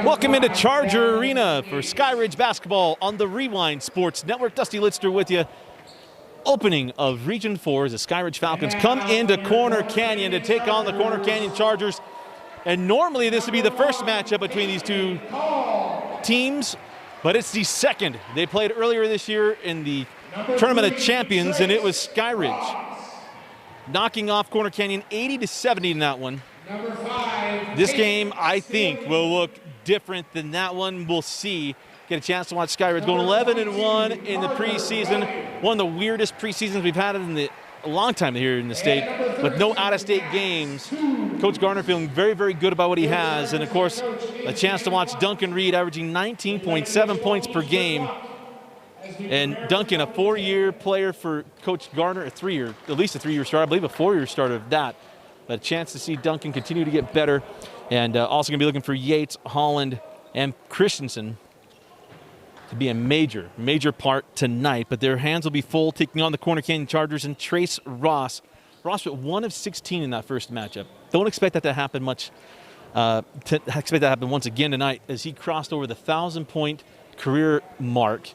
Welcome into Charger Arena for Skyridge basketball on the Rewind Sports Network. Dusty Litster with you. Opening of Region 4 as the Skyridge Falcons come into Corner Canyon to take on the Corner Canyon Chargers. And normally this would be the first matchup between these two teams, but it's the second. They played earlier this year in the Tournament of Champions, and it was Skyridge knocking off Corner Canyon 80-70 in that one. This game, I think, will look different than that one. We'll see. Get a chance to watch Skyridge going 11-1 in the preseason. One of the weirdest preseasons we've had in a long time here in the state, with no out-of-state games. Coach Garner feeling very, very good about what he has. And, of course, a chance to watch Duncan Reed averaging 19.7 points per game. And Duncan, a four-year player for Coach Garner, at least a three-year starter, I believe a four-year starter of that. But a chance to see Duncan continue to get better. And also going to be looking for Yates, Holland, and Christensen to be a major, major part tonight. But their hands will be full taking on the Corner Canyon Chargers and Trace Ross. Ross went 1 of 16 in that first matchup. Don't expect that to happen much. Expect that to happen once again tonight as he crossed over the 1,000-point career mark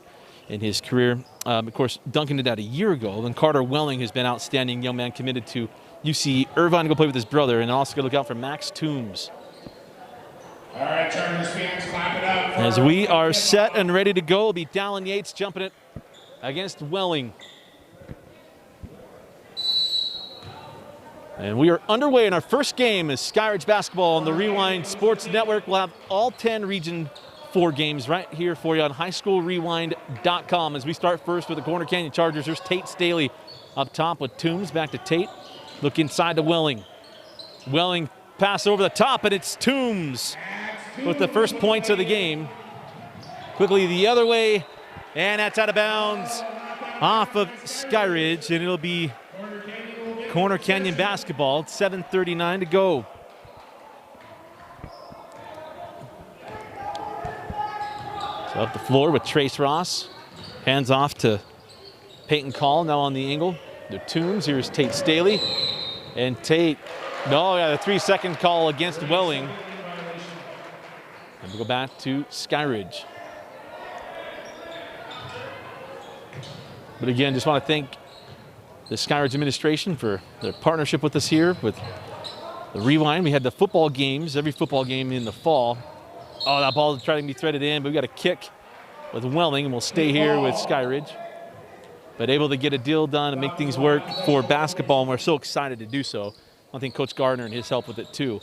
in his career. Of course, Duncan did that a year ago. And Carter Welling has been outstanding young man committed to UC Irvine to go play with his brother, and also going to look out for Max Toombs. All right, Chargers fans, clap it up. As we are set and ready to go, it'll be Dallin Yates jumping it against Welling. And we are underway in our first game as Skyridge basketball on the Rewind Sports Network. We'll have all 10 Region 4 games right here for you on highschoolrewind.com. As we start first with the Corner Canyon Chargers, there's Tate Staley up top with Toombs. Back to Tate. Look inside to Welling. Welling pass over the top, and it's Toombs with the first points of the game. Quickly the other way, and that's out of bounds off of Skyridge, and it'll be Corner Canyon basketball. 7:39 to go. So up the floor with Trace Ross. Hands off to Peyton Call, now on the angle. The Toombs, here's Tate Staley. And Tate, no, yeah, the 3-second call against Welling. And we'll go back to Skyridge. But again, just want to thank the Skyridge administration for their partnership with us here with the Rewind. We had the football games, every football game in the fall. Oh, that ball is trying to be threaded in, but we got a kick with Welling, and we'll stay here with Skyridge. But able to get a deal done and make things work for basketball, and we're so excited to do so. I think Coach Gardner and his help with it too.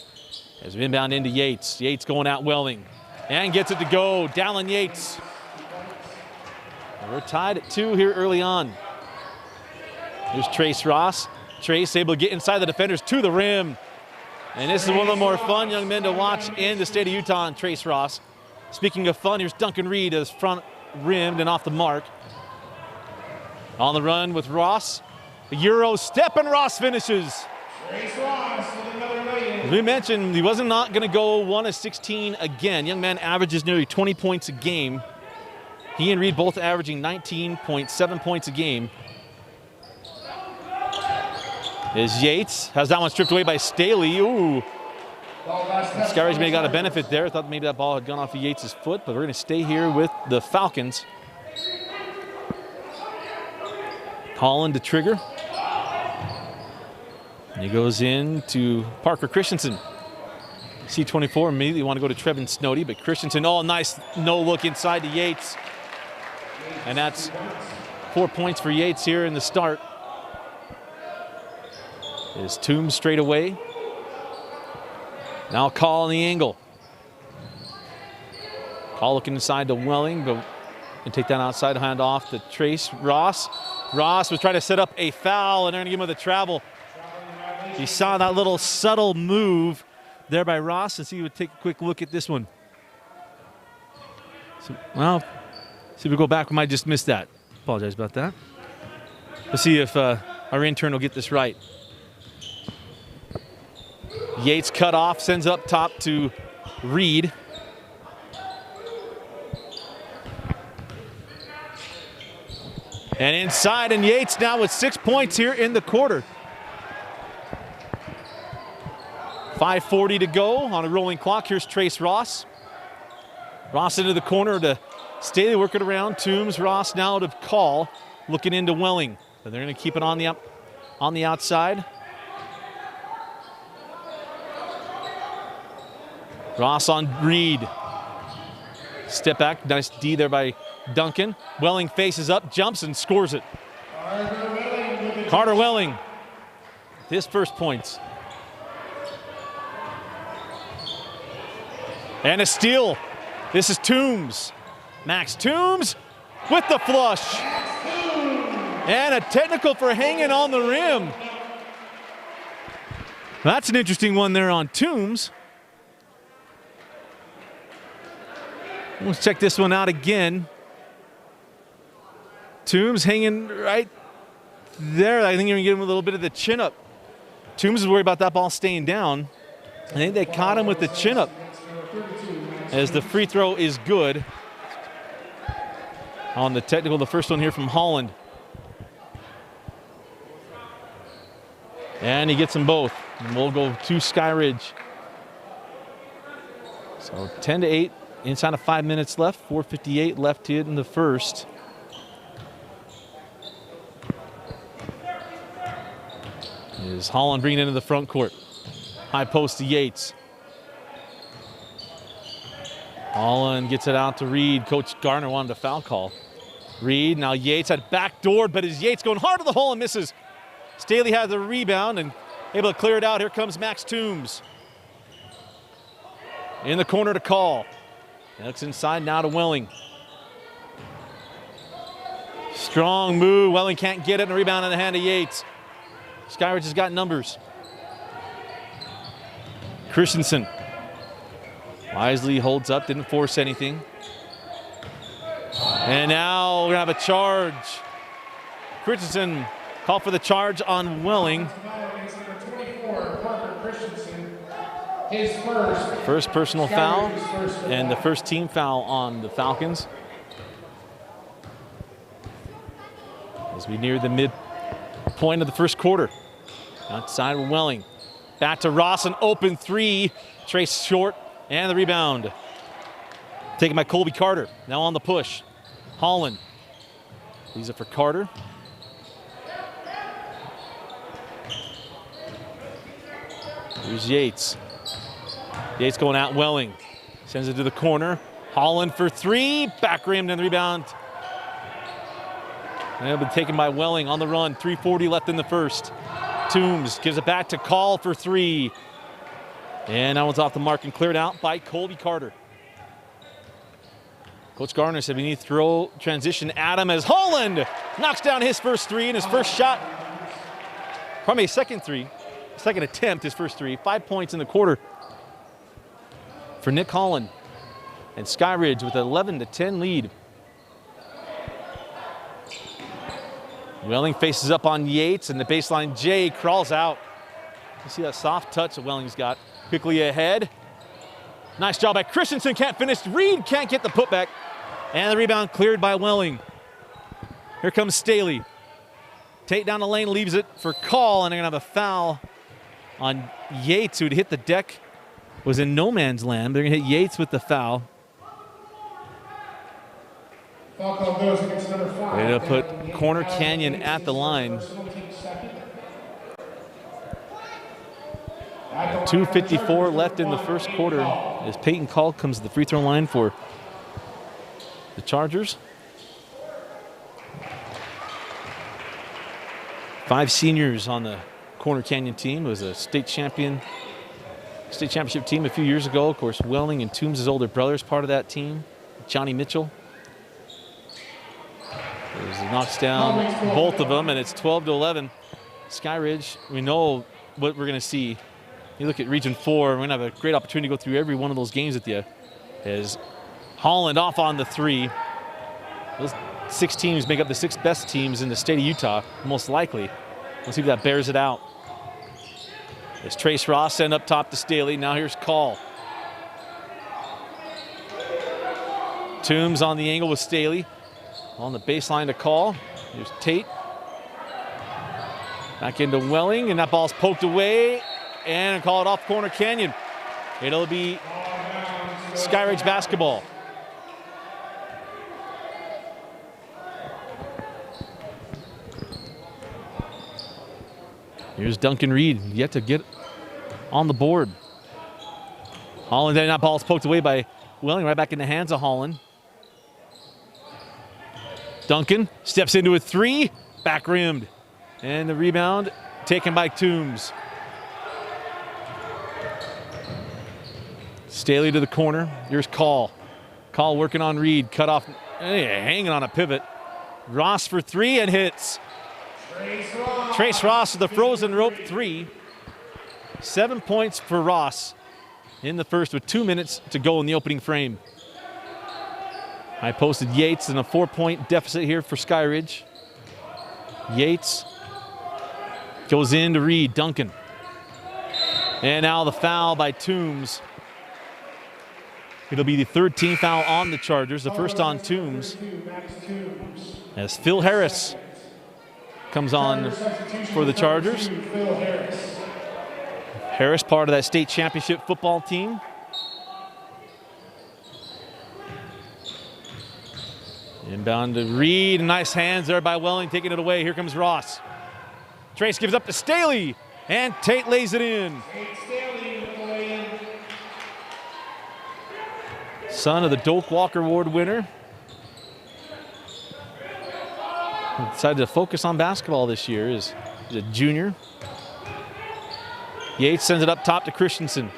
As we inbound into Yates. Yates going out Welling and gets it to go. Dallin Yates. And we're tied at 2 here early on. Here's Trace Ross. Trace able to get inside the defenders to the rim. And this is one of the more fun young men to watch in the state of Utah, and Trace Ross. Speaking of fun, here's Duncan Reed as front rimmed and off the mark. On the run with Ross. The Euro step, and Ross finishes. As we mentioned, he wasn't not going to go 1 of 16 again. Young man averages nearly 20 points a game. He and Reed both averaging 19.7 points a game. As Yates has that one stripped away by Staley. Ooh. Skyridge may have got a benefit there. I thought maybe that ball had gone off of Yates' foot, but we're going to stay here with the Falcons. Holland to trigger. And he goes in to Parker Christensen. C24 immediately want to go to Trevin Snowdy, but Christensen, oh, nice no look inside to Yates. And that's 4 points for Yates here in the start. Is Toombs straight away. Now Call on the angle. Call looking inside to Welling, but can take that outside hand off to Trace Ross. Ross was trying to set up a foul, and they're going to give him the travel. You saw that little subtle move there by Ross, and see he would take a quick look at this one. So, well, see if we go back, we might just miss that. Apologize about that. Let's see if our intern will get this right. Yates cut off, sends up top to Reed. And inside, and Yates now with 6 points here in the quarter. 5:40 to go on a rolling clock. Here's Trace Ross. Ross into the corner to Staley working around. Toombs, Ross now to call, looking into Welling. But they're going to keep it on the outside. Ross on Reed. Step back, nice D there by Duncan. Welling faces up, jumps and scores it. Carter Welling, his first points. And a steal. This is Toombs. Max Toombs with the flush. And a technical for hanging on the rim. That's an interesting one there on Toombs. Let's check this one out again. Toombs hanging right there. I think you're going to give him a little bit of the chin up. Toombs is worried about that ball staying down. I think they caught him with the chin up, as the free throw is good. On the technical, the first one here from Holland. And he gets them both. And we'll go to Skyridge. So 10-8, inside of 5 minutes left. 4:58 left here in the first. Is Holland bringing it into the front court. High post to Yates. Holland gets it out to Reed. Coach Garner wanted a foul call. Reed, now Yates had backdoored, but is Yates going hard to the hole and misses. Staley has the rebound and able to clear it out. Here comes Max Toombs. In the corner to call. Looks inside now to Welling. Strong move. Welling can't get it, and a rebound in the hand of Yates. Skyridge has got numbers. Christensen. Wisely holds up, didn't force anything. And now we're going to have a charge. Christensen called for the charge on Welling. His first personal foul and the first team foul on the Falcons. As we near the midpoint of the first quarter. Outside with Welling. Back to Ross, an open three. Trace short, and the rebound. Taken by Colby Carter. Now on the push. Holland. Leaves it for Carter. Here's Yates. Yates going out, Welling. Sends it to the corner. Holland for three. Back rimmed and the rebound. And it'll be taken by Welling on the run. 3:40 left in the first. Toombs gives it back to Call for three. And that one's off the mark and cleared out by Colby Carter. Coach Garner said we need to throw transition at him as Holland knocks down his first three and his first shot. Probably a second attempt, his first three. 5 points in the quarter for Nick Holland. And Skyridge with an 11-10 lead. Welling faces up on Yates, and the baseline J crawls out. You see that soft touch that Welling's got. Quickly ahead. Nice job by Christensen, can't finish. Reed can't get the putback. And the rebound cleared by Welling. Here comes Staley. Tate down the lane, leaves it for Call, and they're gonna have a foul on Yates, who'd hit the deck, was in no man's land. They're gonna hit Yates with the foul. Foul call goes against number 5. They're gonna put Corner Canyon at the line. 2:54 left in the first quarter as Peyton Call comes to the free throw line for the Chargers. 5 seniors on the Corner Canyon team. It was a state championship team a few years ago. Of course, Welling and Toombs' older brothers part of that team. Johnny Mitchell. He knocks down both of them, and it's 12-11. Skyridge, we know what we're going to see. You look at Region 4, we're going to have a great opportunity to go through every one of those games with you. As Holland off on the three. Those 6 teams make up the 6 best teams in the state of Utah, most likely. Let's see if that bears it out. As Trace Ross sent up top to Staley. Now here's Call. Toombs on the angle with Staley. On the baseline to Call. Here's Tate. Back into Welling, and that ball's poked away and called off Corner Canyon. It'll be Skyridge basketball. Here's Duncan Reed, yet to get on the board. Holland, and that ball's poked away by Welling, right back in the hands of Holland. Duncan steps into a three, back rimmed. And the rebound taken by Toombs. Staley to the corner. Here's Call. Call working on Reed. Cut off, hanging on a pivot. Ross for three and hits. Trace Ross with the frozen rope three. 7 points for Ross in the first with 2 minutes to go in the opening frame. I posted Yates in a 4-point deficit here for Skyridge. Yates goes in to Reed. Duncan. And now the foul by Toombs. It'll be the third team foul on the Chargers, the first on Toombs, as Phil Harris comes on for the Chargers. Harris, part of that state championship football team. Inbound to Reed. Nice hands there by Welling, taking it away. Here comes Ross. Trace gives up to Staley, and Tate lays it in. Son of the Doak Walker Award winner. He decided to focus on basketball this year. He's a junior. Yates sends it up top to Christensen.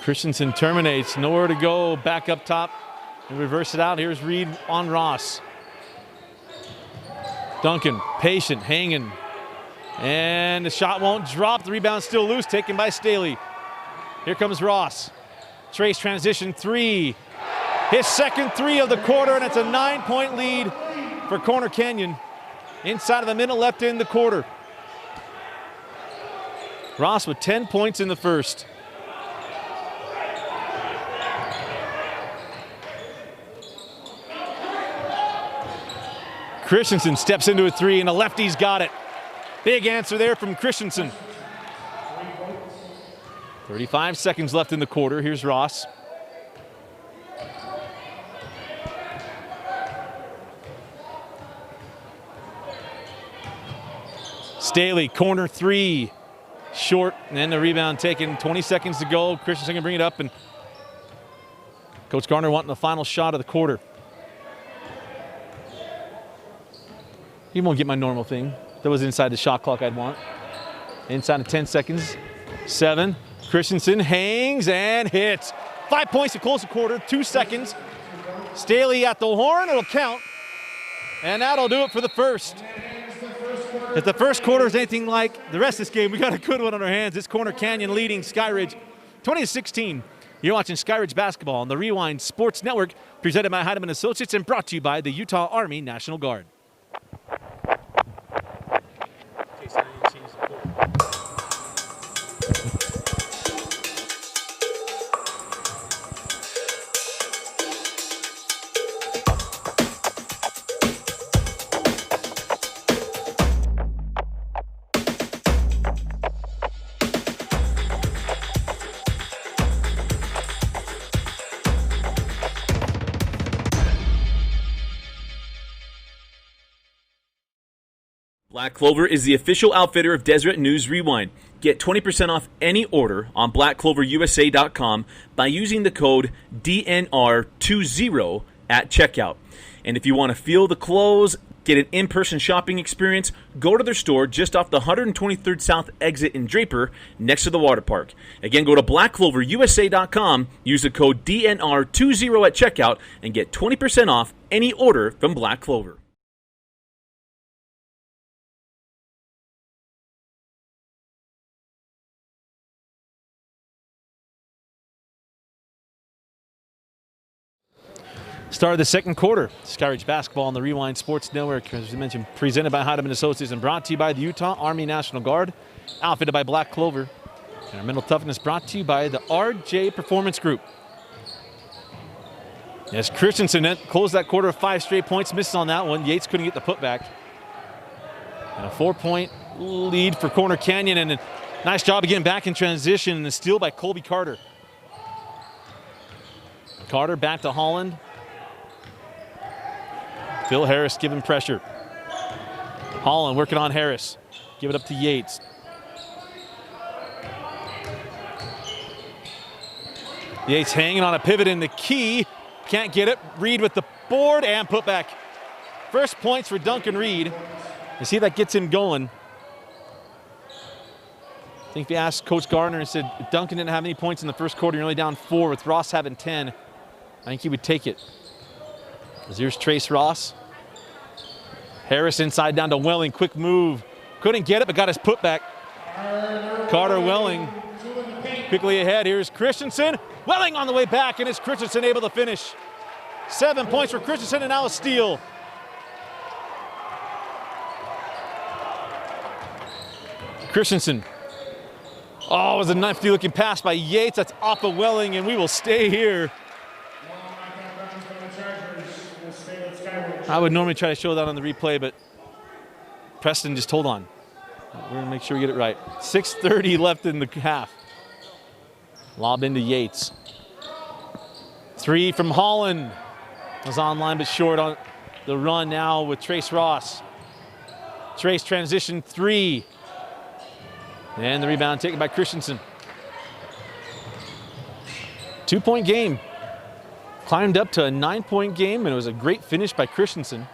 Christensen terminates, nowhere to go, back up top and reverse it out. Here's Reed on Ross. Duncan, patient, hanging. And the shot won't drop. The rebound still loose, taken by Staley. Here comes Ross. Trace transition three. His second three of the quarter, and it's a 9-point lead for Corner Canyon. Inside of the minute left in the quarter. Ross with 10 points in the first. Christensen steps into a three, and the lefty's got it. Big answer there from Christensen. 35 seconds left in the quarter. Here's Ross. Staley, corner three. Short, and then the rebound taken. 20 seconds to go. Christensen can bring it up, and Coach Garner wanting the final shot of the quarter. He won't get my normal thing. That was inside the shot clock I'd want. Inside of 10 seconds. 7. Christensen hangs and hits. 5 points to close the quarter. 2 seconds. Staley at the horn. It'll count. And that'll do it for the first. If the first quarter is anything like the rest of this game, we got a good one on our hands. It's Corner Canyon leading Skyridge 20-16. You're watching Skyridge basketball on the Rewind Sports Network, presented by Heidemann Associates and brought to you by the Utah Army National Guard. Black Clover is the official outfitter of Deseret News Rewind. Get 20% off any order on blackcloverusa.com by using the code DNR20 at checkout. And if you want to feel the clothes, get an in-person shopping experience, go to their store just off the 123rd South exit in Draper next to the water park. Again, go to blackcloverusa.com, use the code DNR20 at checkout, and get 20% off any order from Black Clover. Start of the second quarter. Skyridge basketball on the Rewind Sports Network, as we mentioned, presented by Heidemann Associates and brought to you by the Utah Army National Guard, outfitted by Black Clover. And our mental toughness brought to you by the RJ Performance Group. As Christensen closed that quarter of 5 straight points, misses on that one. Yates couldn't get the putback. And a 4-point lead for Corner Canyon, and a nice job of getting back in transition, and a steal by Colby Carter. Carter back to Holland. Phil Harris giving pressure. Holland working on Harris. Give it up to Yates. Yates hanging on a pivot in the key. Can't get it. Reed with the board and put back. First points for Duncan Reed. You see that gets him going. I think if you asked Coach Gardner and said, if Duncan didn't have any points in the first quarter, you're only down 4 with Ross having 10, I think he would take it. Here's Trace Ross. Harris inside down to Welling. Quick move. Couldn't get it, but got his putback. Carter Welling quickly ahead. Here's Christensen. Welling on the way back, and is Christensen able to finish? 7 points for Christensen, and now a steal. Christensen. Oh, it was a nifty looking pass by Yates. That's off of Welling, and we will stay here. I would normally try to show that on the replay, but Preston just hold on. We're going to make sure we get it right. 6:30 left in the half. Lob into Yates. 3 from Holland. Was online but short on the run now with Trace Ross. Trace transition 3. And the rebound taken by Christensen. 2-point game. Climbed up to a 9-point game, and it was a great finish by Christensen.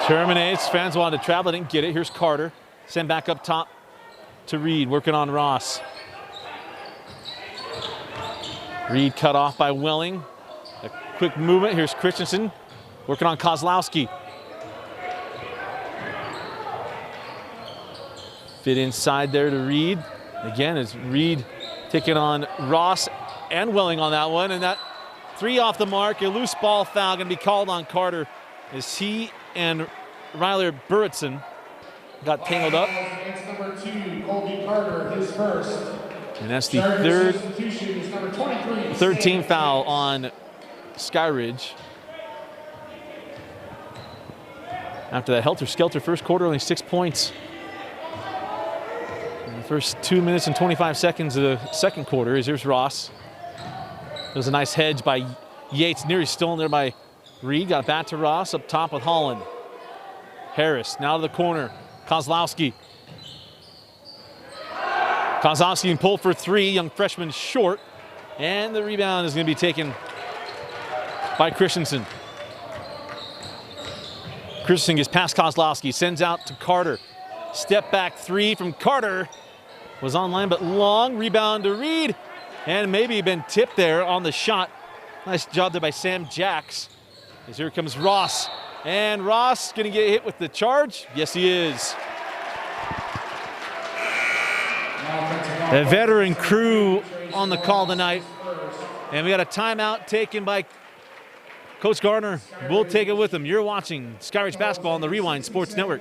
Terminates. Fans wanted to travel, didn't get it. Here's Carter. Send back up top to Reed, working on Ross. Reed cut off by Welling. A quick movement. Here's Christensen, working on Kozlowski. Fit inside there to Reed. Again, it's Reed taking on Ross and Welling on that one. And that 3 off the mark. A loose ball foul going to be called on Carter as he and Ryler Burritson got tangled up. It's number 2, Colby Carter, his first. And that's the third team foul on Skyridge. After that helter-skelter first quarter, only 6 points. First 2 minutes and 25 seconds of the second quarter. Here's Ross. It was a nice hedge by Yates. Nearly stolen there by Reed. Got back to Ross up top with Holland. Harris now to the corner. Kozlowski. Kozlowski can pull for 3. Young freshman short. And the rebound is going to be taken by Christensen. Christensen gets past Kozlowski. Sends out to Carter. Step back 3 from Carter. Was online, but long rebound to Reed, and maybe been tipped there on the shot. Nice job there by Sam Jacks. As here comes Ross, and Ross gonna get hit with the charge. Yes, he is. The veteran crew on the call tonight, and we got a timeout taken by Coach Gardner. We'll take it with him. You're watching Skyridge Basketball on the Rewind Sports Network.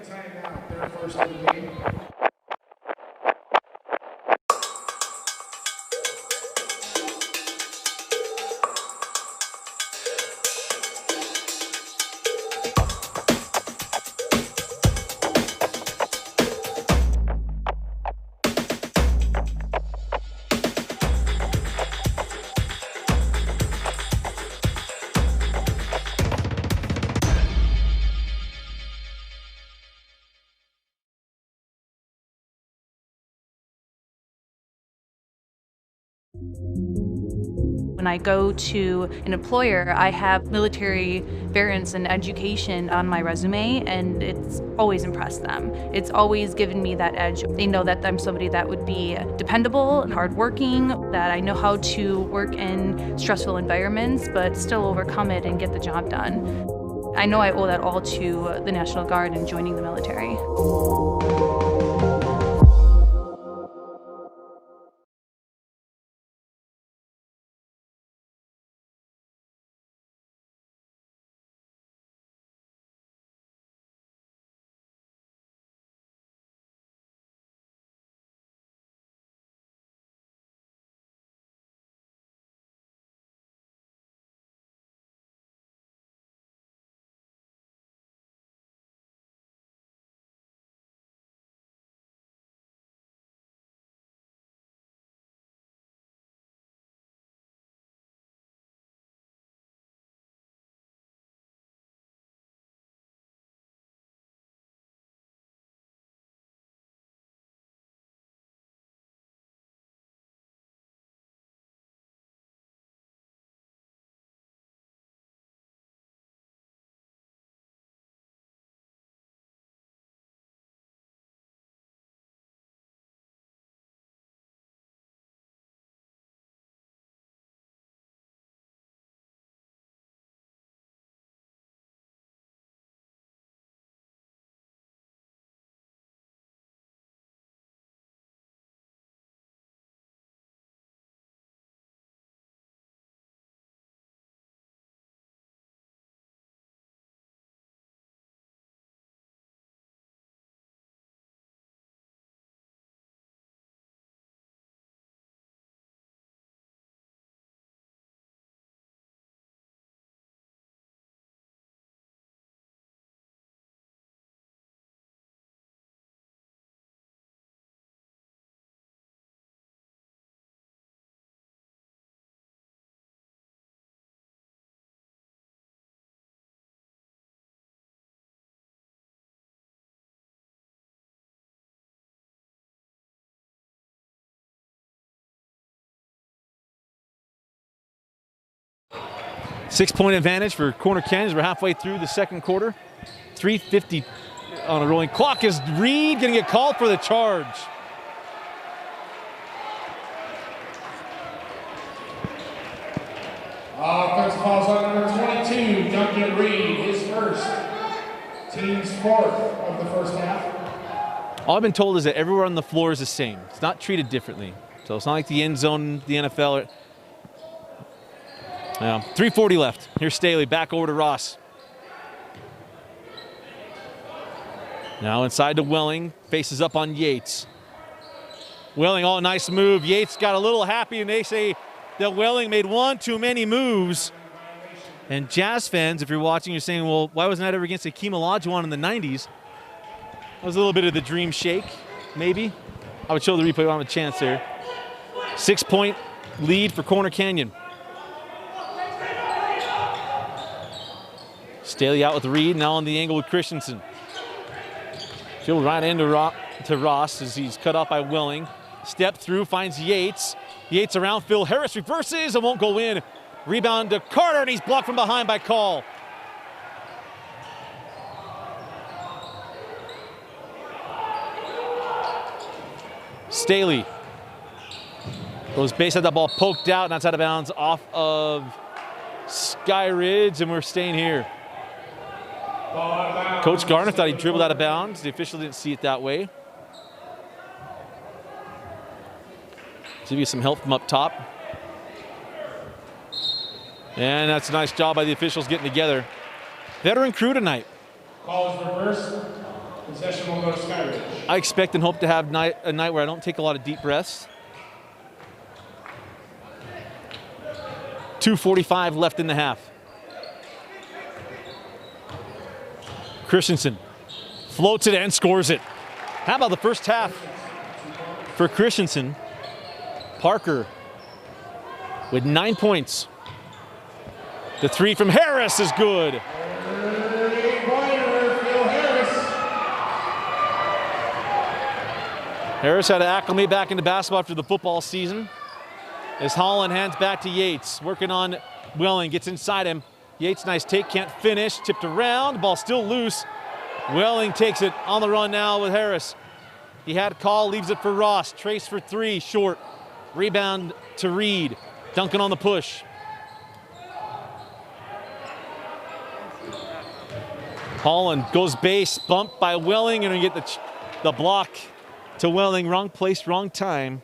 When I go to an employer, I have military veterans and education on my resume, and it's always impressed them. It's always given me that edge. They know that I'm somebody that would be dependable and hardworking, that I know how to work in stressful environments, but still overcome it and get the job done. I know I owe that all to the National Guard and joining the military. 6-point advantage for Corner Canyon. We're halfway through the second quarter. 3:50 on a rolling clock. Is Reed going to get called for the charge? Offensive falls on number 22, Duncan Reed, his first. Team's fourth of the first half. All I've been told is that everywhere on the floor is the same. It's not treated differently. So it's not like the end zone, the NFL. 3:40 left. Here's Staley back over to Ross. Now inside to Welling, faces up on Yates. Welling, oh, nice move. Yates got a little happy, and they say that Welling made one too many moves. And Jazz fans, if you're watching, you're saying, well, why wasn't that ever against Akeem Olajuwon in the 90s? That was a little bit of the dream shake, maybe. I would show the replay. I don't have a chance there. 6-point lead for Corner Canyon. Staley out with Reed, now on the angle with Christensen. Filled right into Ross as he's cut off by Welling. Step through, finds Yates. Yates around, Phil Harris reverses and won't go in. Rebound to Carter, and he's blocked from behind by Call. Staley goes base at the ball, poked out and outside of bounds off of Skyridge, and we're staying here. Coach Garner thought he dribbled out of bounds. The official didn't see it that way. Give you some help from up top. And that's a nice job by the officials getting together. Veteran crew tonight. Call is reversed. Possession will go to Skyridge. I expect and hope to have a night where I don't take a lot of deep breaths. 2:45 left in the half. Christensen floats it and scores it. How about the first half for Christensen? Parker with 9 points. The three from Harris is good. Harris had to acclimate back into basketball after the football season. As Holland hands back to Yates, working on Welling, gets inside him. Yates, nice take, can't finish, tipped around, ball still loose. Welling takes it on the run now with Harris. He had Call, leaves it for Ross. Trace for three, short. Rebound to Reed. Duncan on the push. Holland goes base, bumped by Welling, and we get the block to Welling. Wrong place, wrong time.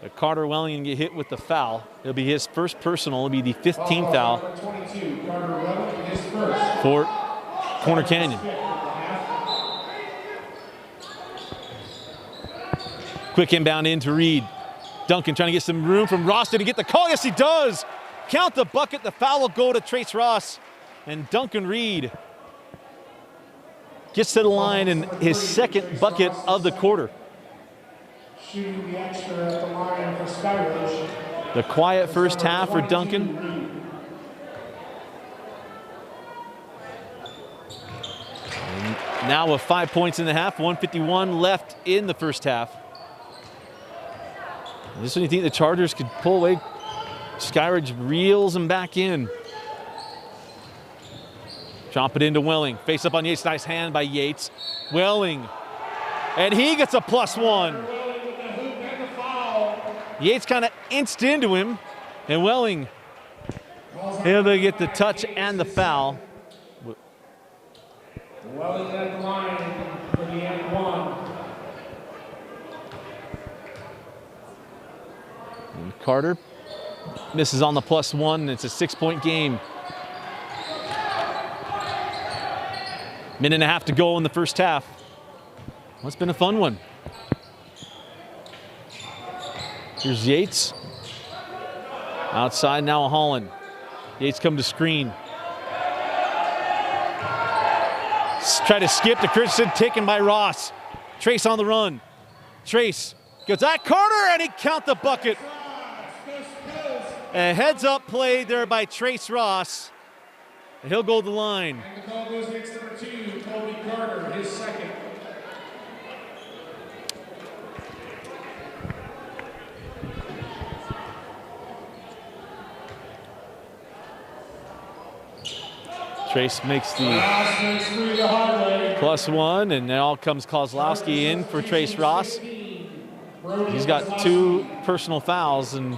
But Carter Welling can get hit with the foul. It'll be his first personal. It'll be the 15th foul 22, Carter Welling, his first. for Corner Canyon. Quick inbound into Reed. Duncan trying to get some room from Ross. Did he get the call? Yes, he does. Count the bucket. The foul will go to Trace Ross. And Duncan Reed gets to the line in his second bucket of the quarter. Shooting the extra at the line for Skyridge. The quiet first half for Duncan. And now with 5 points in the half, 1:51 left in the first half. Just when you think the Chargers could pull away, Skyridge reels him back in. Chomp it into Welling. Face up on Yates. Nice hand by Yates. Welling. And he gets a +1. Yates kind of inched into him. And Welling able to get the touch and the foul. Welling at the line for the end one. And Carter misses on the +1, and it's a 6-point game. Minute and a half to go in the first half. Well, it's been a fun one. Here's Yates. Outside now Holland. Yates come to screen. Try to skip to Christensen, taken by Ross. Trace on the run. Trace gets at Carter, and he count the bucket. A heads-up play there by Trace Ross. And he'll go to the line. And the call goes against number 2, Kobe Carter, his second. Trace makes the Ross makes free the hard way. +1, and now comes Kozlowski in for Trace Ross. He's got 2 personal fouls, and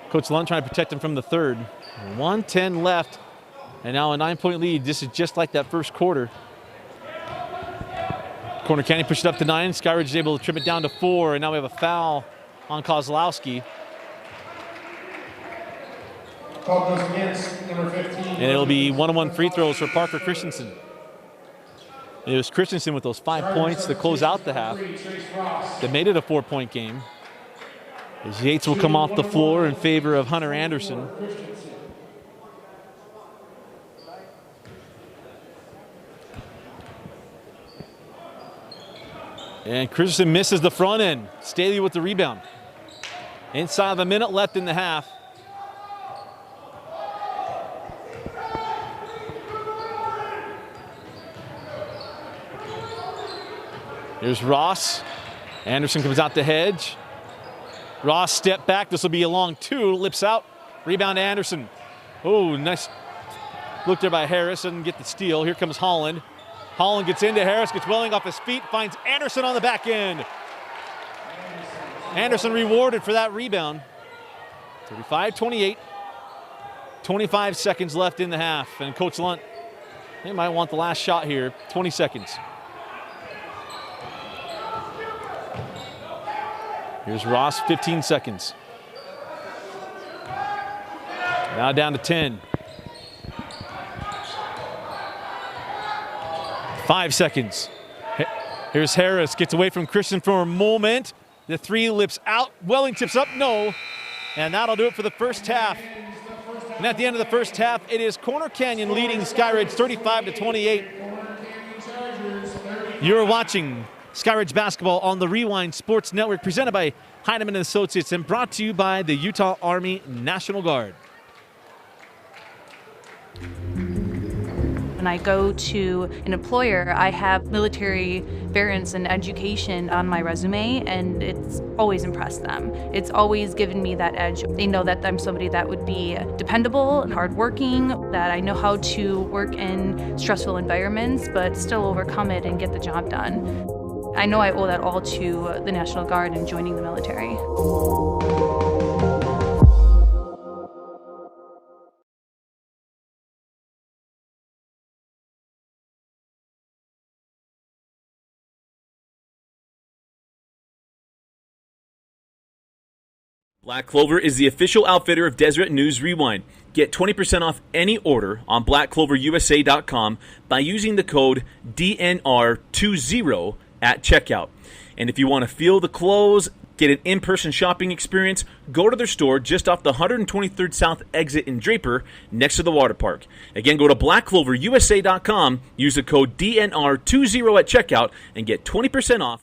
Coach Lund trying to protect him from the third. 1:10 left, and now a 9-point lead. This is just like that first quarter. Corner Canyon pushed it up to 9. Skyridge is able to trim it down to 4, and now we have a foul on Kozlowski. Call goes against number 15. And it'll be 1-on-1 free throws for Parker Christensen. It was Christensen with those 5 points to close out the half that made it a 4-point game. As Yates will come off the floor in favor of Hunter Anderson. And Christensen misses the front end. Staley with the rebound. Inside of a minute left in the half. Here's Ross. Anderson comes out the hedge. Ross step back. This will be a long 2. Lips out. Rebound to Anderson. Oh, nice look there by Harris. Doesn't get the steal. Here comes Holland. Holland gets into Harris, gets Welling off his feet, finds Anderson on the back end. Anderson rewarded for that rebound. 35-28. 25 seconds left in the half. And Coach Lunt, they might want the last shot here. 20 seconds. Here's Ross, 15 seconds. Now down to 10. 5 seconds. Here's Harris, gets away from Christian for a moment. The 3 lips out. Welling tips up, no. And that'll do it for the first half. And at the end of the first half, it is Corner Canyon leading Skyridge 35-28. You're watching Skyridge basketball on the Rewind Sports Network, presented by Heinemann Associates and brought to you by the Utah Army National Guard. When I go to an employer, I have military variance and education on my resume, and it's always impressed them. It's always given me that edge. They know that I'm somebody that would be dependable and hardworking, that I know how to work in stressful environments, but still overcome it and get the job done. I know I owe that all to the National Guard and joining the military. Black Clover is the official outfitter of Deseret News Rewind. Get 20% off any order on blackcloverusa.com by using the code DNR20 at checkout. And if you want to feel the clothes, get an in-person shopping experience, go to their store just off the 123rd South exit in Draper, next to the water park. Again, go to blackcloverusa.com, use the code DNR20 at checkout, and get 20% off.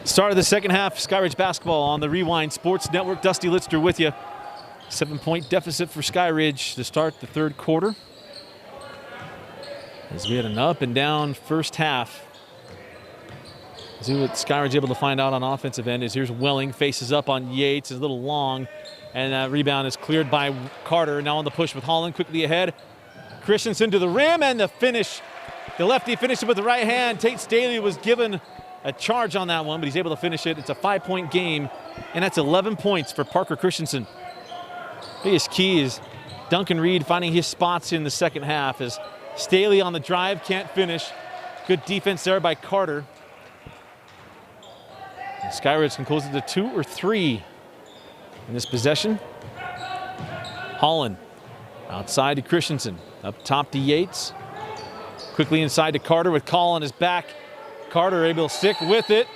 Start of the second half, Skyridge basketball on the Rewind Sports Network. Dusty Litzter with you. 7-point deficit for Skyridge to start the third quarter. As we had an up and down first half. See what Skyridge able to find out on offensive end is here's Welling, faces up on Yates, is a little long, and that rebound is cleared by Carter. Now on the push with Holland, quickly ahead. Christensen to the rim, and the finish. The lefty finished it with the right hand. Tate Staley was given a charge on that one, but he's able to finish it. It's a 5-point game, and that's 11 points for Parker Christensen. Biggest key is Duncan Reed finding his spots in the second half as Staley on the drive, can't finish. Good defense there by Carter. And Skyridge can close it to 2 or 3 in this possession. Holland outside to Christensen, up top to Yates. Quickly inside to Carter with Call on his back. Carter able to stick with it.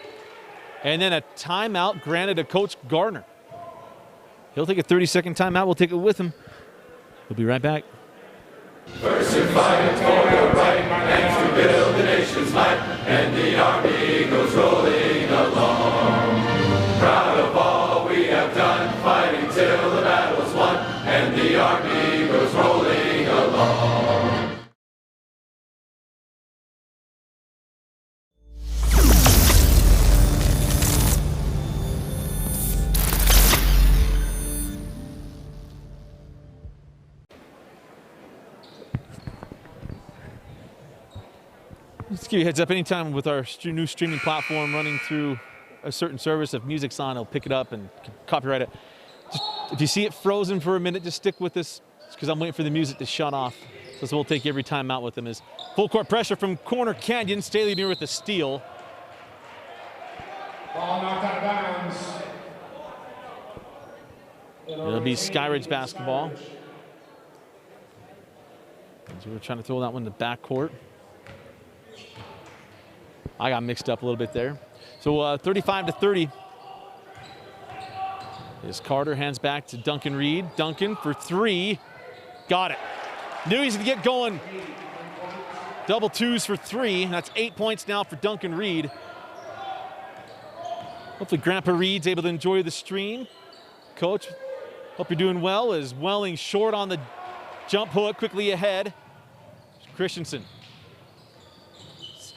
And then a timeout granted to Coach Gardner. He'll take a 30-second timeout. We'll take it with him. We'll be right back. First and fight for your right, and to build the nation's might, and the Army goes rolling along. Proud of all we have done, fighting till the battle's won, and the Army goes rolling along. Let's give you a heads up. Anytime with our new streaming platform running through a certain service, if music's on, it'll pick it up and copyright it. Just, if you see it frozen for a minute, just stick with this because I'm waiting for the music to shut off. So this will take every time out with them. Is full court pressure from Corner Canyon. Staley near with the steal. Ball knocked out of bounds. It'll be Skyridge basketball. So we're trying to throw that one in the backcourt. I got mixed up a little bit there. So 35-30. As Carter hands back to Duncan Reed. Duncan for three. Got it. Knew he's going to get going. Double twos for three. That's 8 points now for Duncan Reed. Hopefully Grandpa Reed's able to enjoy the stream. Coach, hope you're doing well. As Welling short on the jump hook, quickly ahead. Christensen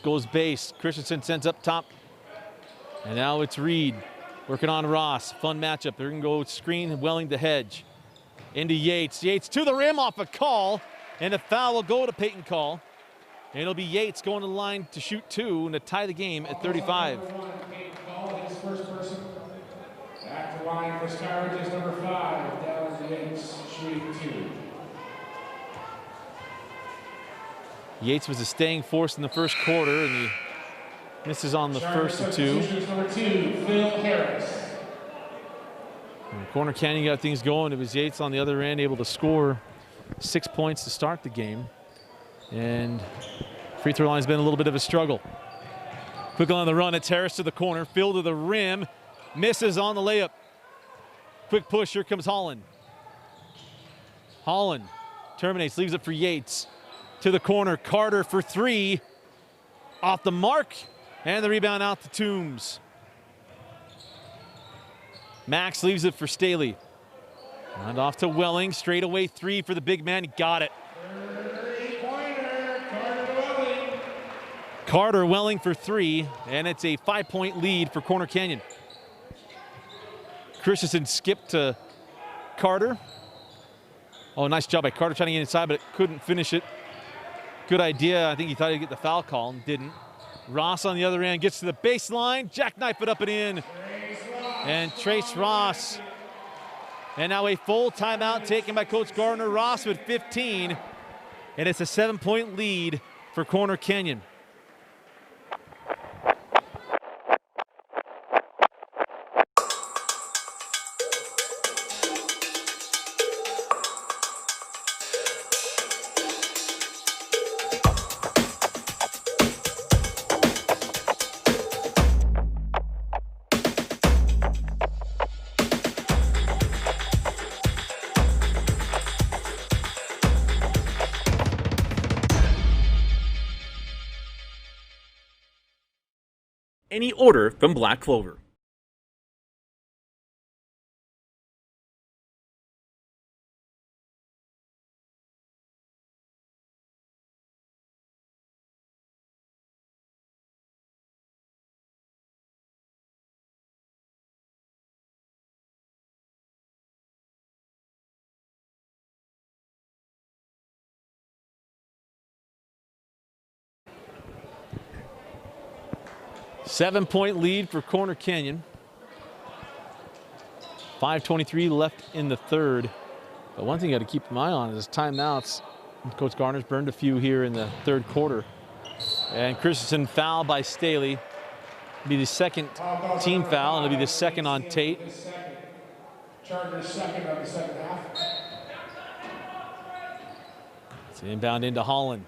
goes base. Christensen sends up top. And now it's Reed working on Ross. Fun matchup. They're going to go screen, Welling to hedge. Into Yates. Yates to the rim off a call. And a foul will go to Peyton Call. And it'll be Yates going to the line to shoot two and to tie the game at 35. His first person. Back to line for Skyridge is number 5. Dallas Yates, shooting 2. Yates was a staying force in the first quarter, and he misses on the first of two. Number 2, Phil Harris. And Corner Canyon got things going. It was Yates on the other end, able to score 6 points to start the game. And free throw line's been a little bit of a struggle. Quick on the run, it's Harris to the corner, Phil to the rim, misses on the layup. Quick push, here comes Holland. Holland terminates, leaves it for Yates. To the corner, Carter for three. Off the mark, and the rebound out to Toombs. Max leaves it for Staley. And off to Welling, straight away three for the big man, he got it. Carter Welling for three, and it's a 5-point lead for Corner Canyon. Christensen skipped to Carter. Oh, nice job by Carter trying to get inside, but couldn't finish it. Good idea. I think he thought he'd get the foul call and didn't. Ross on the other end gets to the baseline, jackknife it up and in. And Trace Ross. And now a full timeout taken by Coach Gardner. Ross with 15, and it's a 7-point lead for Corner Canyon. Any order from Black Clover. Seven-point lead for Corner Canyon. 5:23 left in the third. But one thing you got to keep an eye on is timeouts. Coach Garner's burned a few here in the third quarter. And Christensen fouled by Staley. It'll be the second team foul, and it'll be the second on Tate. Chargers second of the second half. It's an inbound into Holland.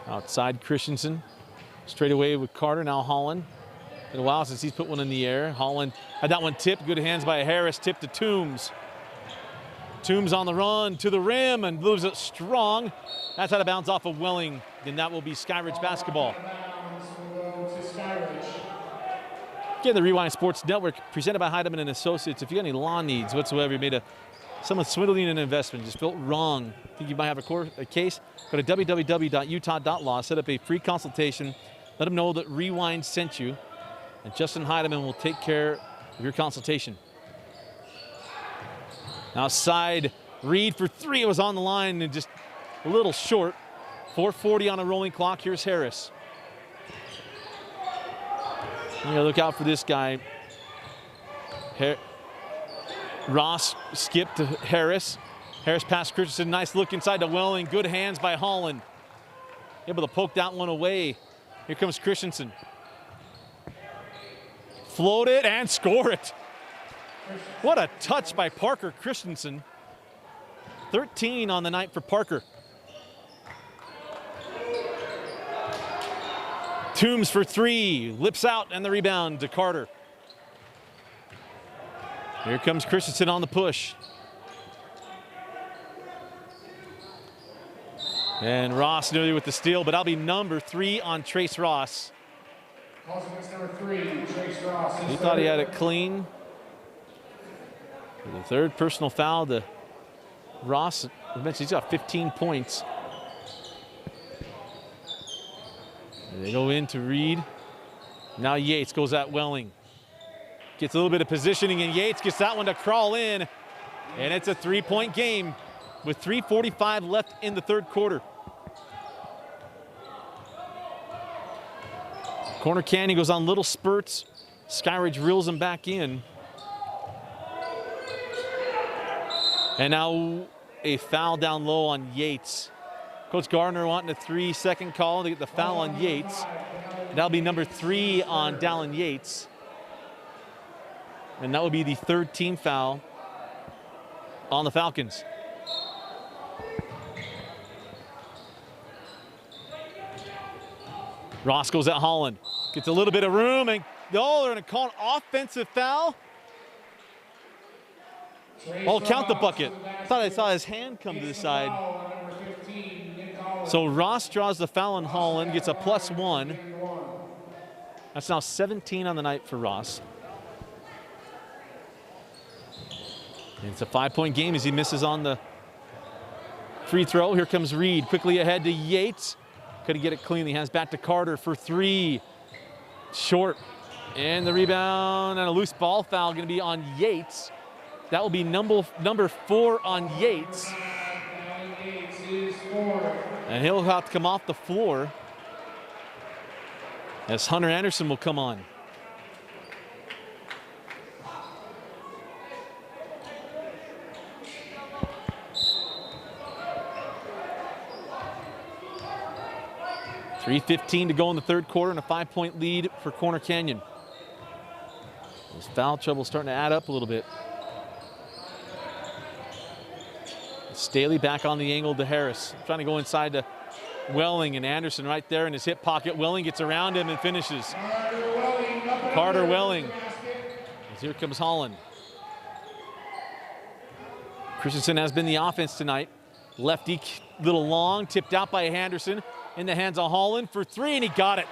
Outside Christensen, straight away with Carter, now Holland. Been a while since he's put one in the air. Holland had that one tipped, good hands by Harris, tipped to Toombs. Toombs on the run to the rim and moves it strong. That's out of bounds off of Welling, and that will be Skyridge basketball. Again, the Rewind Sports Network, presented by Heidemann & Associates. If you got any lawn needs whatsoever, you made someone swindling an investment, just built wrong, think you might have a case, go to www.utah.law, set up a free consultation, let them know that Rewind sent you, and Justin Heidemann will take care of your consultation. Outside, Reed for three, it was on the line and just a little short. 4:40 on a rolling clock. Here's Harris. You gotta look out for this guy. Ross skipped to Harris. Harris past Christensen. Nice look inside to Welling. Good hands by Holland. Able to poke that one away. Here comes Christensen. Float it and score it. What a touch by Parker Christensen. 13 on the night for Parker. Toombs for 3. Lips out and the rebound to Carter. Here comes Christensen on the push. And Ross nearly with the steal, but that'll be number 3 on Trace Ross. Calls against number 3, Trace Ross. He thought he had it clean. For the third personal foul to Ross. I mentioned he's got 15 points. And they go in to Reed. Now Yates goes at Welling. Gets a little bit of positioning, and Yates gets that one to crawl in. And it's a 3-point game with 3:45 left in the third quarter. Corner Canyon goes on little spurts. Skyridge reels him back in. And now a foul down low on Yates. Coach Gardner wanting a 3-second call to get the foul on Yates. That'll be number 3 on Dallin Yates. And that would be the third team foul on the Falcons. Ross goes at Holland. Gets a little bit of room, and they're going to call an offensive foul. Oh, count the bucket. I thought I saw his hand come to the side. So Ross draws the foul on Holland, gets a +1. That's now 17 on the night for Ross. And it's a 5-point game as he misses on the free throw. Here comes Reed, quickly ahead to Yates. Couldn't get it cleanly. Hands back to Carter for 3. Short. And the rebound and a loose ball foul going to be on Yates. That will be number 4 on Yates. And he'll have to come off the floor as Hunter Anderson will come on. .3:15 to go in the third quarter and a 5-point lead for Corner Canyon. This foul trouble starting to add up a little bit. Staley back on the angle to Harris. Trying to go inside to Welling, and Anderson right there in his hip pocket. Welling gets around him and finishes. Carter Welling. As here comes Holland. Christensen has been the offense tonight. Lefty, little long, tipped out by Henderson. In the hands of Holland for 3, and he got it.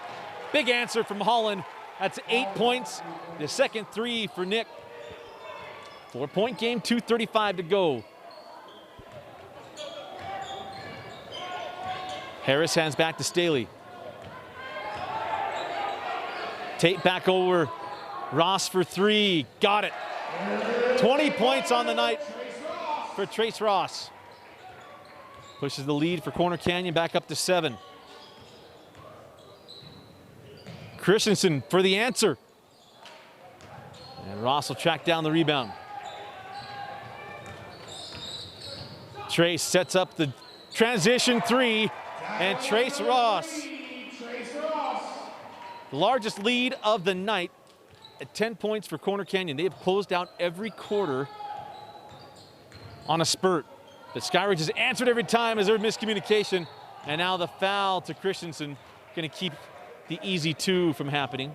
Big answer from Holland. That's 8 points. The second 3 for Nick. 4-point game, 2:35 to go. Harris hands back to Staley. Tate back over. Ross for 3. Got it. 20 points on the night for Trace Ross. Pushes the lead for Corner Canyon back up to 7. Christensen for the answer. And Ross will track down the rebound. Trace sets up the transition 3. And Trace Ross. The largest lead of the night at 10 points for Corner Canyon. They have closed out every quarter on a spurt. The Skyridge has answered every time as there's miscommunication. And now the foul to Christensen going to keep the easy 2 from happening.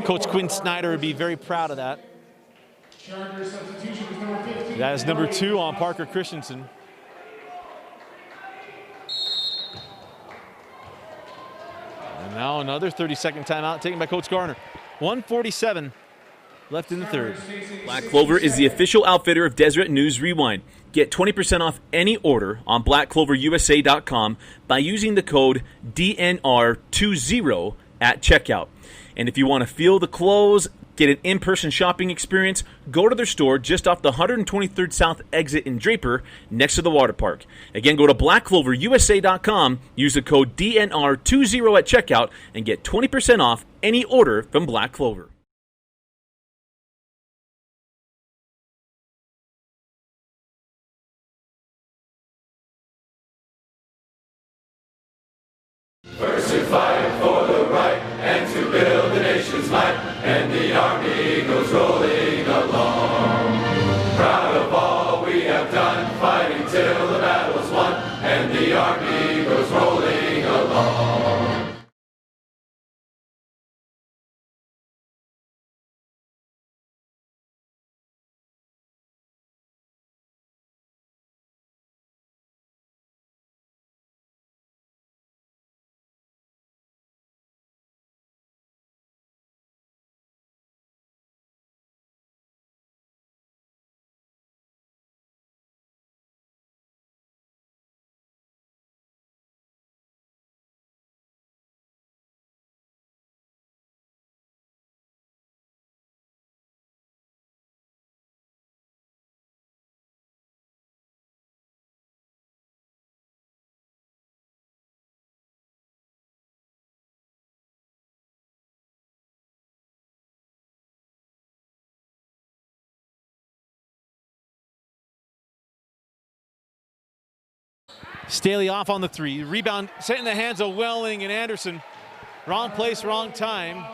Coach Quinn Snyder would be very proud of that. That is number 2 on Parker Christensen. And now another 30-second timeout taken by Coach Garner. 1:47 left in the third. Black Clover is the official outfitter of Deseret News Rewind. Get 20% off any order on blackcloverusa.com by using the code DNR20 at checkout. And if you want to feel the clothes, Get an in-person shopping experience? Go to their store just off the 123rd South exit in Draper, next to the water park. Again, go to blackcloverusa.com, use the code DNR20 at checkout, and get 20% off any order from Black Clover. First to fight for the right and to build the nation's might, and the army goes rolling along. Proud of all we have done, fighting till the battle's won, and the army goes rolling along. Staley off on the three. Rebound set in the hands of Welling and Anderson. Wrong place, wrong time.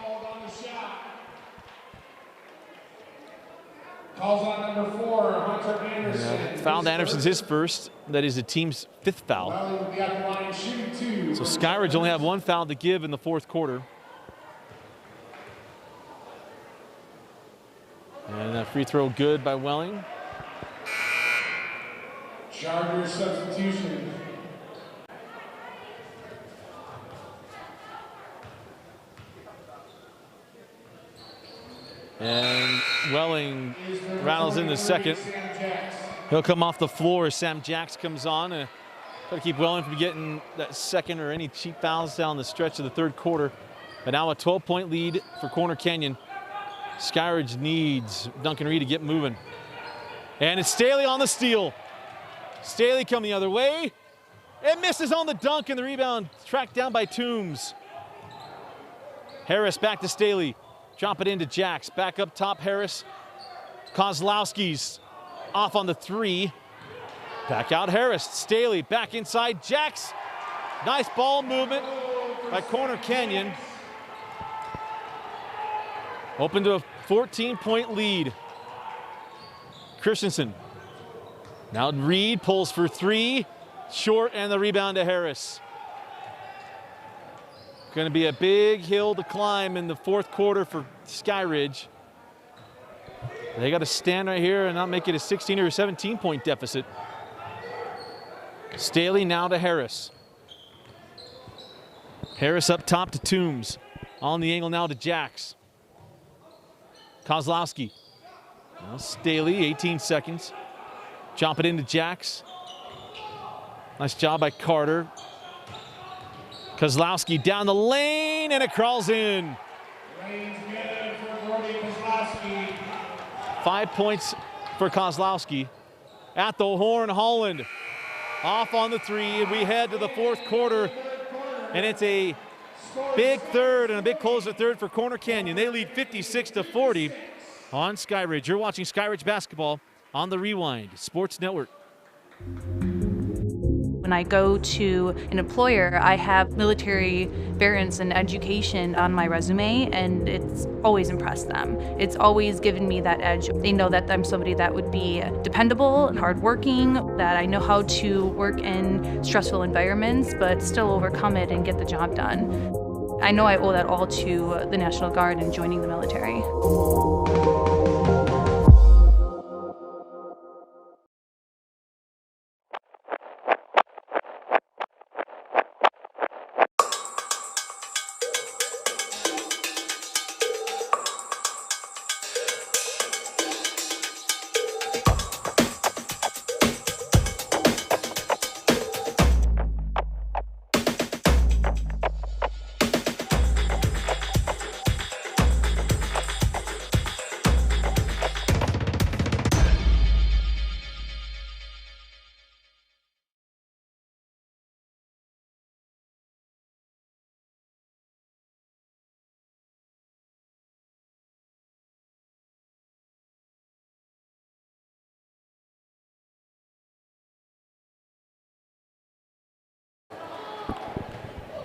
Calls on number 4, Hunter Anderson. Fouled Anderson's his first. That is the team's 5th foul. Welling will be at the line shooting 2. So Skyridge only have 1 foul to give in the 4th quarter. And that free throw good by Welling. Chargers substitution. And Welling rattles in the second. He'll come off the floor as Sam Jacks comes on. Try to keep Welling from getting that second or any cheap fouls down the stretch of the 3rd quarter. But now a 12-point lead for Corner Canyon. Skyridge needs Duncan Reed to get moving. And it's Staley on the steal. Staley coming the other way. It misses on the dunk, and the rebound tracked down by Toombs. Harris back to Staley. Drop it into Jacks. Back up top, Harris. Kozlowski's off on the 3. Back out Harris. Staley back inside. Jacks. Nice ball movement by Corner Canyon. Open to a 14-point lead. Christensen. Now Reed pulls for 3. Short, and the rebound to Harris. Going to be a big hill to climb in the 4th quarter for Skyridge. They got to stand right here and not make it a 16 or a 17-point deficit. Staley now to Harris. Harris up top to Toombs. On the angle now to Jacks. Kozlowski. Now Staley, 18 seconds. Chop it into Jacks. Nice job by Carter. Kozlowski down the lane, and it crawls in. 5 points for Kozlowski. At the horn, Holland off on the 3, and we head to the 4th quarter, and it's a big third and a big closer third for Corner Canyon. They lead 56-40 on Skyridge. You're watching Skyridge basketball on the Rewind Sports Network. When I go to an employer, I have military variance and education on my resume, and it's always impressed them. It's always given me that edge. They know that I'm somebody that would be dependable and hardworking, that I know how to work in stressful environments, but still overcome it and get the job done. I know I owe that all to the National Guard and joining the military.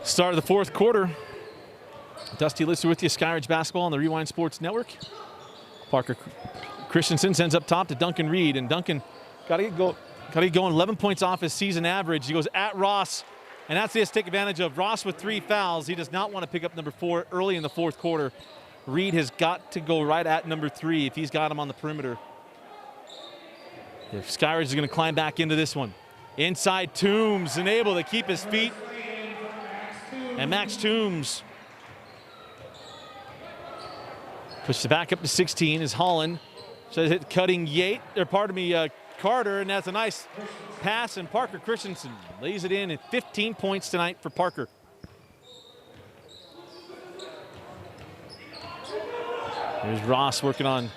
Start of the fourth quarter. Dusty Lister with you, Skyridge basketball on the Rewind Sports Network. Parker Christensen sends up top to Duncan Reed, and Duncan got to get going. 11 points off his season average. He goes at Ross, and that's he has to take advantage of. Ross with 3 fouls. He does not want to pick up number 4 early in the fourth quarter. Reed has got to go right at number 3 if he's got him on the perimeter. If Skyridge is going to climb back into this one. Inside Toombs and able to keep his feet. And Max Toombs pushes it back up to 16 as Holland says it cutting Carter, and that's a nice pass, and Parker Christensen lays it in at 15 points tonight for Parker. There's Ross working on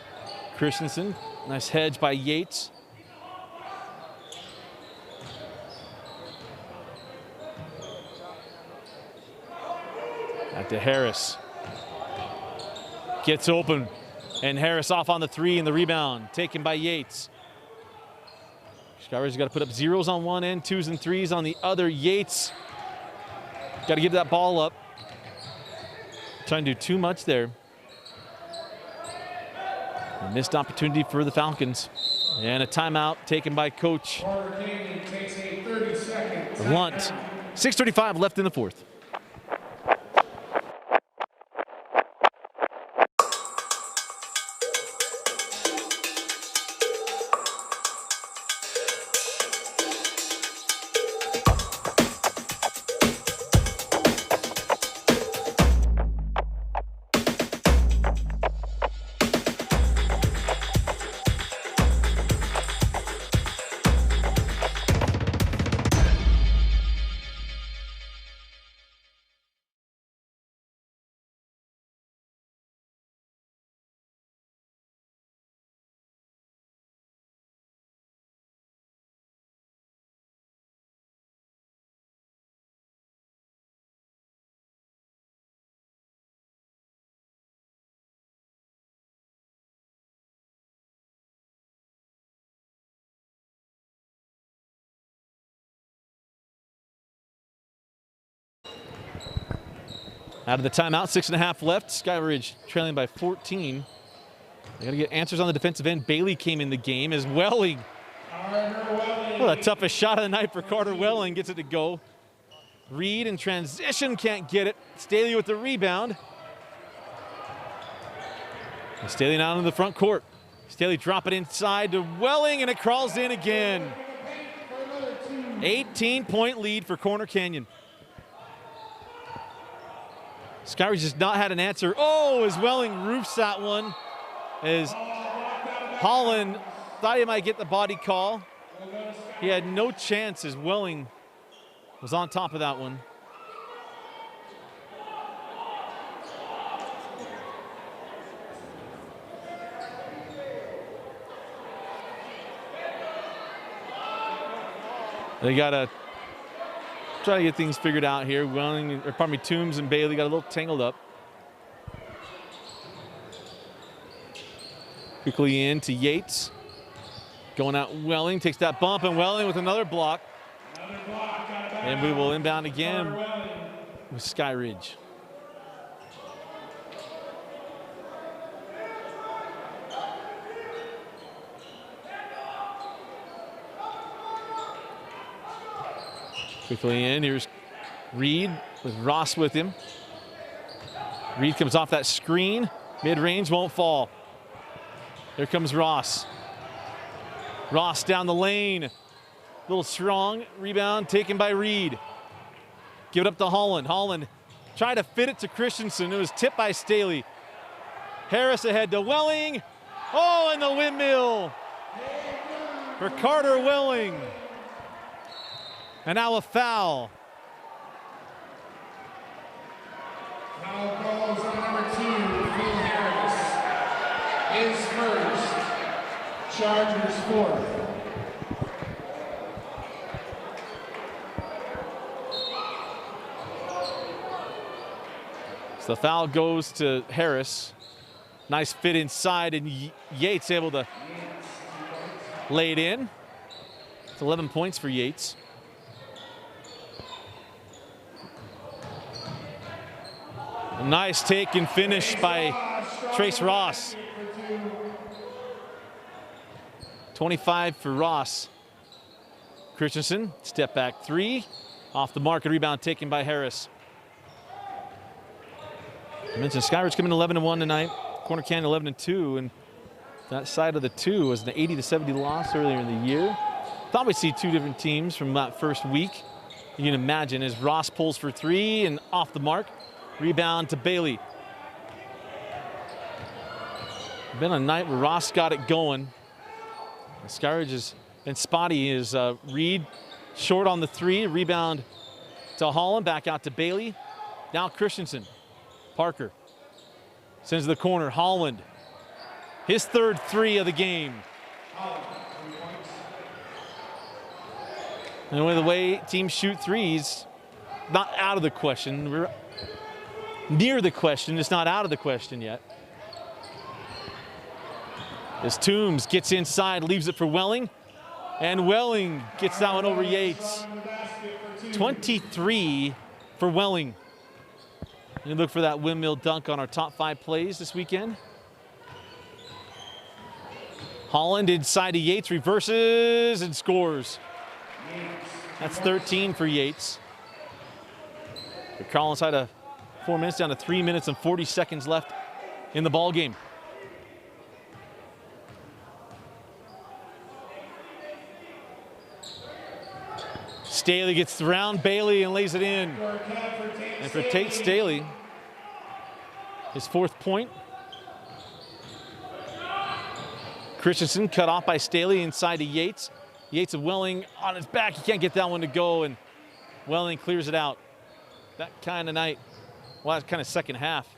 Christensen. Nice hedge by Yates. Back to Harris. Gets open, and Harris off on the 3 and the rebound, taken by Yates. Skyridge's got to put up 0s on one end, 2s and 3s on the other. Yates got to give that ball up. Trying to do too much there. A missed opportunity for the Falcons. And a timeout taken by Coach Lunt. 6:35 left in the fourth. Out of the timeout, 6.5 left. Skyridge trailing by 14. They got to get answers on the defensive end. Bailey came in the game as Welling. Well, the toughest shot of the night for Carter Welling. Gets it to go. Reed in transition, can't get it. Staley with the rebound. And Staley now in the front court. Staley drop it inside to Welling, and it crawls in again. 18-point lead for Corner Canyon. Skyridge has not had an answer. Oh, as Welling roofs that one. As Holland thought he might get the body call. He had no chance as Welling was on top of that one. They got to try to get things figured out here. Toombs and Bailey got a little tangled up. Quickly in to Yates. Going out Welling, takes that bump, and Welling with another block. And we will inbound again with Skyridge. Quickly in, here's Reed with Ross with him. Reed comes off that screen. Mid-range won't fall. There comes Ross. Ross down the lane. A little strong. Rebound taken by Reed. Give it up to Holland. Holland tried to fit it to Christensen. It was tipped by Staley. Harris ahead to Welling. Oh, and the windmill for Carter Welling. And now a foul. Foul calls on number 2, Phil Harris. His first. Chargers 4th. So the foul goes to Harris. Nice fit inside, and Yates able to lay it in. It's 11 points for Yates. A nice take and finish by Trace Ross. 25 for Ross. Christensen, step back three. Off the mark, a rebound taken by Harris. I mentioned Skyridge coming 11-1 tonight. Corner Canyon 11-2, and that side of the two was an 80-70 loss earlier in the year. Thought we'd see two different teams from that first week. You can imagine as Ross pulls for three and off the mark. Rebound to Bailey. Been a night where Ross got it going. Skyridge has been spotty. Is Reed short on the three. Rebound to Holland. Back out to Bailey. Now Christensen. Parker sends to the corner. Holland. His third three of the game. And with the way teams shoot threes, not out of the question. We're near the question. It's not out of the question yet. As Toombs gets inside, leaves it for Welling. And Welling gets that one over Yates. 23 for Welling. You look for that windmill dunk on our top 5 plays this weekend. Holland inside to Yates, reverses and scores. That's 13 for Yates. The Collins had a 4 minutes down to 3 minutes and 40 seconds left in the ball game. Staley gets around Bailey and lays it in. And for Tate Staley, his 4th point. Christensen cut off by Staley inside to Yates. Yates of Welling on his back. He can't get that one to go, and Welling clears it out. That kind of night. Well, that's kind of second half,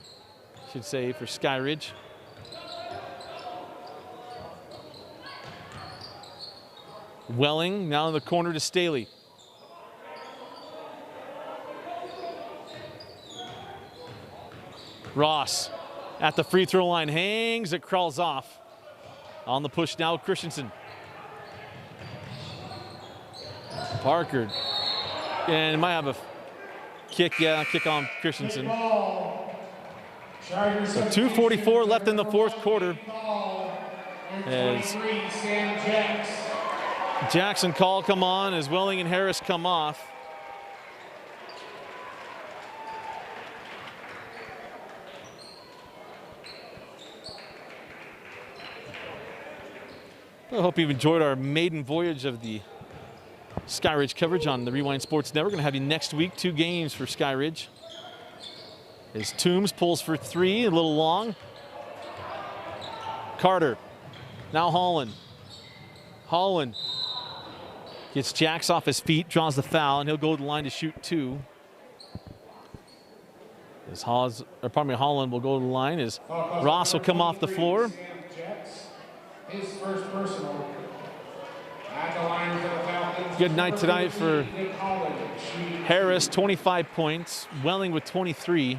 I should say, for Skyridge. Welling now in the corner to Staley. Ross at the free throw line, hangs, it crawls off. On the push now, Christensen. Parker, and might have a kick, kick on Christensen. So 2:44 left in the 4th quarter. As Jackson call come on, as Welling and Harris come off. I hope you've enjoyed our maiden voyage of the Skyridge coverage on the Rewind Sports Network. We're going to have you next week, 2 games for Skyridge. As Toombs pulls for 3, a little long. Carter, now Holland. Holland gets Jacks off his feet, draws the foul, and he'll go to the line to shoot 2. As Holland will go to the line as Ross will come off the floor. His first personal. At the line for the Falcons. Good night tonight for Harris, 25 points. Welling with 23.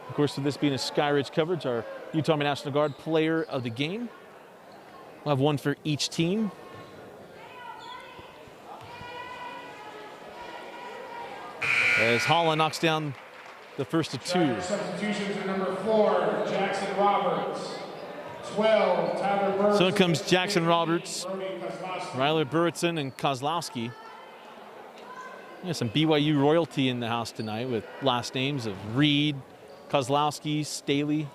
Of course, with this being a Skyridge coverage, our Utah Army National Guard player of the game. We'll have one for each team. As Holland knocks down the first of 2. Substitutions at number 4, Jackson Roberts. 12, Tyler Burks. So in comes Jackson Roberts, Ryler Burritson, and Kozlowski. Some BYU royalty in the house tonight with last names of Reed, Kozlowski, Staley.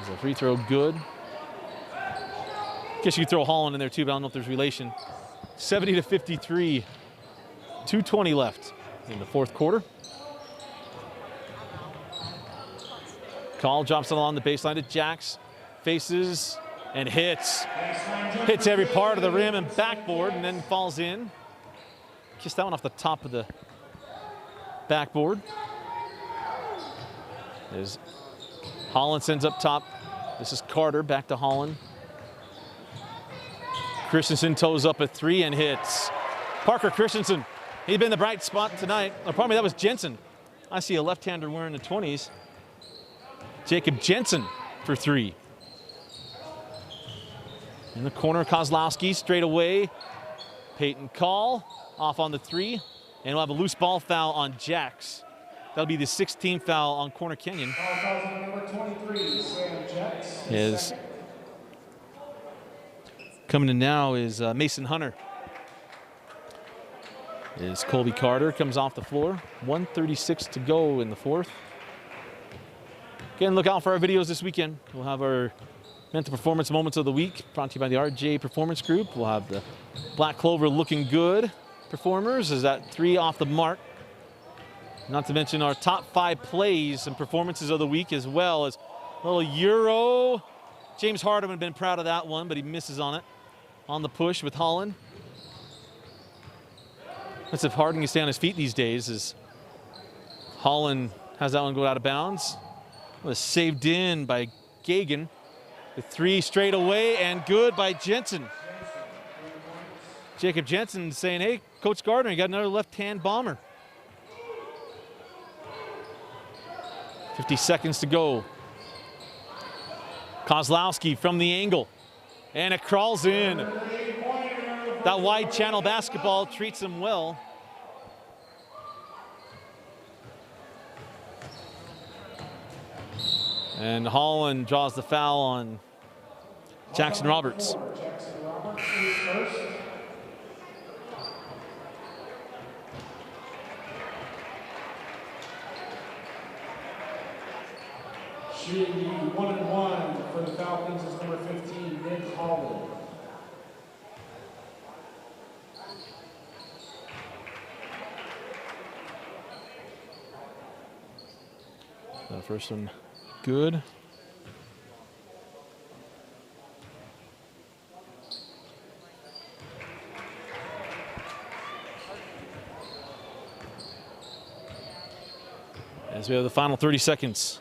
Is a free throw good? Guess you could throw Holland in there too, but I don't know if there's relation. 70-53, 2:20 left in the 4th quarter. Call drops it along the baseline to Jacks. Faces and hits. Hits every part of the rim and backboard and then falls in. Kissed that one off the top of the backboard. As Holland sends up top. This is Carter, back to Holland. Christensen toes up a 3 and hits. Parker Christensen, he's been the bright spot tonight. Oh, pardon me, that was Jensen. I see a left-hander wearing the 20s. Jacob Jensen for 3. In the corner, Kozlowski straight away. Peyton Call off on the 3, and we'll have a loose ball foul on Jax. That'll be the 16th foul on Corner Canyon. Foul on number 23, Sam Jax. Is coming in now is Mason Hunter. Is Colby Carter comes off the floor. 1:36 to go in the 4th. Again, look out for our videos this weekend. We'll have our mental performance moments of the week brought to you by the RJ Performance Group. We'll have the Black Clover looking good performers. Is that 3 off the mark? Not to mention our top 5 plays and performances of the week, as well as a little Euro. James Harden would have been proud of that one, but he misses on it. On the push with Holland. That's if Harden can stay on his feet these days, as Holland has that one go out of bounds. It was saved in by Gagan. The 3 straight away and good by Jensen. Jacob Jensen saying, hey, Coach Gardner, you got another left-hand bomber. 50 seconds to go. Kozlowski from the angle. And it crawls in. That wide channel basketball treats him well. And Holland draws the foul on Jackson Roberts. Jackson Roberts is first. Shooting the 1-and-1 for the Falcons is number 15, Nick Holland. The first one good. As we have the final 30 seconds.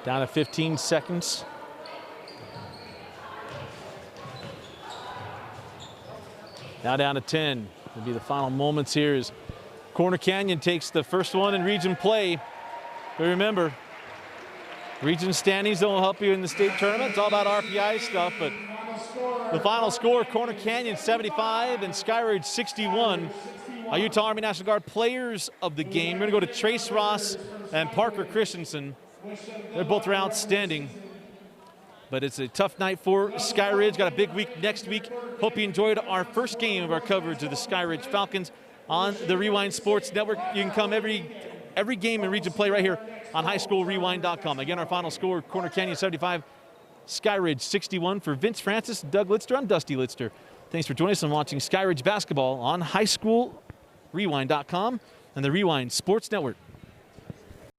Down to 15 seconds. Now down to 10. It'll be the final moments here as Corner Canyon takes the first one in region play. But remember, region standings don't help you in the state tournament. It's all about RPI stuff, but the final score, Corner Canyon 75 and Skyridge 61. Our Utah Army National Guard players of the game. We're going to go to Trace Ross and Parker Christensen. They're both outstanding. But it's a tough night for Skyridge. Got a big week next week. Hope you enjoyed our first game of our coverage of the Skyridge Falcons on the Rewind Sports Network. You can come every game in region play right here on highschoolrewind.com. Again, our final score, Corner Canyon 75, Skyridge 61. For Vince Francis, Doug Litster, I'm Dusty Litster. Thanks for joining us and watching Skyridge basketball on highschoolrewind.com and the Rewind Sports Network.